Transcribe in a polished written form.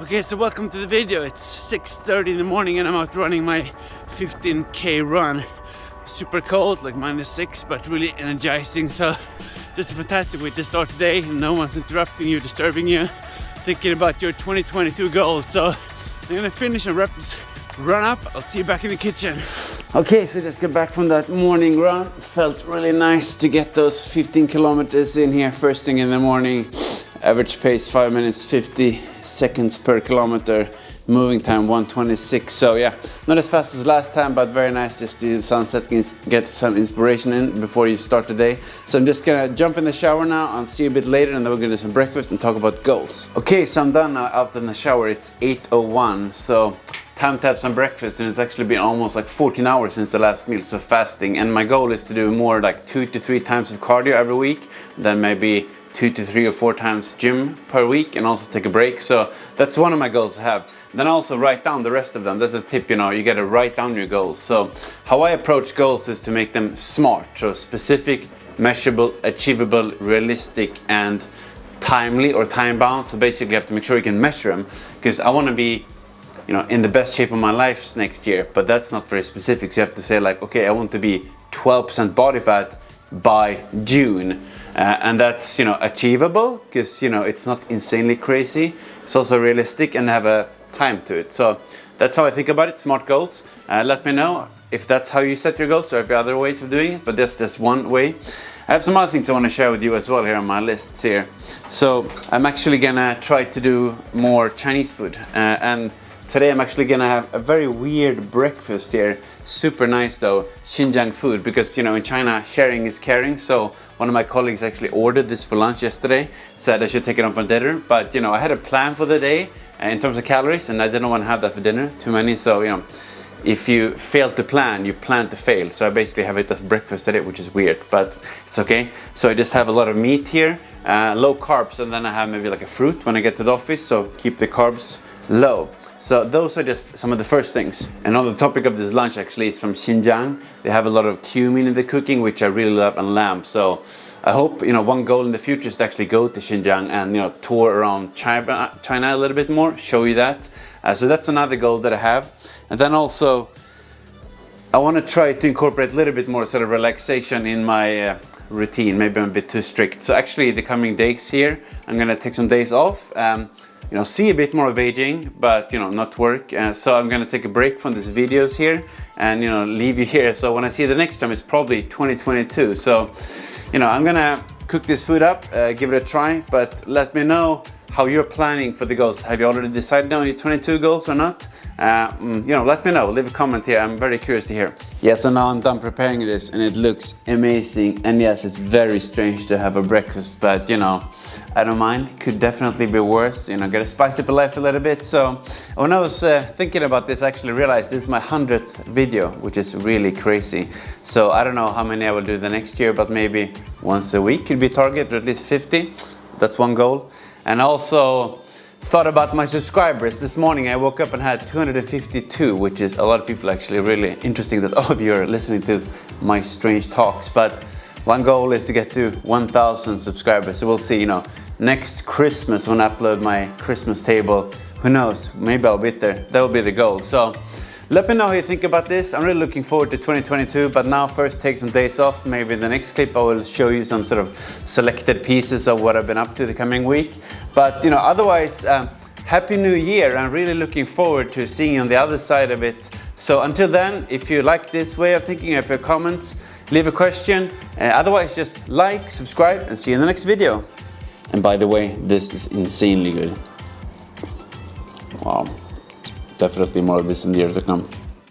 Okay, so welcome to the video. It's 6:30 in the morning and I'm out running my 15k run. Super cold, like -6, but really energizing. So just a fantastic way to start the day. No one's interrupting you, disturbing you, thinking about your 2022 goals. So I'm gonna finish and wrap this run up. I'll see you back in the kitchen. Okay, so just got back from that morning run. Felt really nice to get those 15 kilometers in here first thing in the morning. Average pace 5 minutes 50 seconds per kilometer, moving time 1:26. So yeah, not as fast as last time, but very nice just the sunset, get some inspiration in before you start the day. So I'm just gonna jump in the shower now. I'll see you a bit later and then we're gonna do some breakfast and talk about goals. Okay, so I'm done now out in the shower. It's 8:01, so time to have some breakfast, and it's actually been almost like 14 hours since the last meal, so fasting. And my goal is to do more like 2 to 3 times of cardio every week, then maybe 2 to 3 or 4 times gym per week, and also take a break. So that's one of my goals to have. Then also write down the rest of them. That's a tip, you gotta write down your goals. So how I approach goals is to make them smart, so specific, measurable, achievable, realistic, and timely or time bound. So basically you have to make sure you can measure them, because I want to be in the best shape of my life next year, but that's not very specific. So you have to say like, okay, I want to be 12% body fat by June. And that's achievable, because it's not insanely crazy. It's also realistic and have a time to it. So that's how I think about it. Smart goals. Let me know if that's how you set your goals or if there are other ways of doing it, but that's just one way. I have some other things I want to share with you as well here on my lists here. So I'm actually gonna try to do more Chinese food, and today I'm actually gonna have a very weird breakfast here. Super nice though, Xinjiang food, because in China sharing is caring. So one of my colleagues actually ordered this for lunch yesterday, said I should take it on for dinner. But I had a plan for the day in terms of calories, and I didn't want to have that for dinner, too many. So if you fail to plan, you plan to fail. So I basically have it as breakfast today, which is weird, but it's okay. So I just have a lot of meat here, low carbs, and then I have maybe like a fruit when I get to the office, so keep the carbs low. So those are just some of the first things. And on the topic of this lunch actually is from Xinjiang. They have a lot of cumin in the cooking, which I really love, and lamb. So I hope, one goal in the future is to actually go to Xinjiang and, tour around China a little bit more, show you that. So that's another goal that I have. And then also, I want to try to incorporate a little bit more sort of relaxation in my routine. Maybe I'm a bit too strict. So actually the coming days here, I'm going to take some days off. See a bit more of Beijing, but not work. So I'm gonna take a break from these videos here and leave you here. So when I see you the next time, it's probably 2022. So I'm gonna cook this food up, give it a try, but let me know how you're planning for the goals. Have you already decided on your 22 goals or not? Let me know, leave a comment here. I'm very curious to hear. Yes, and now I'm done preparing this and it looks amazing. And yes, it's very strange to have a breakfast, but I don't mind. Could definitely be worse. Get a spice up life a little bit. So when I was thinking about this, I actually realized this is my 100th video, which is really crazy. So I don't know how many I will do the next year, but maybe once a week could be target, or at least 50. That's one goal. And also thought about my subscribers. This morning I woke up and had 252, which is a lot of people. Actually really interesting that all of you are listening to my strange talks. But one goal is to get to 1,000 subscribers. So we'll see, next Christmas when I upload my Christmas table, who knows, maybe I'll be there. That will be the goal. So let me know how you think about this. I'm really looking forward to 2022, but now first take some days off. Maybe in the next clip I will show you some sort of selected pieces of what I've been up to the coming week. But otherwise, Happy New Year. I'm really looking forward to seeing you on the other side of it. So until then, if you like this way of thinking, if you have comments, leave a question. Otherwise, just like, subscribe, and see you in the next video. And by the way, this is insanely good. Wow. Definitely more of this in the years to come.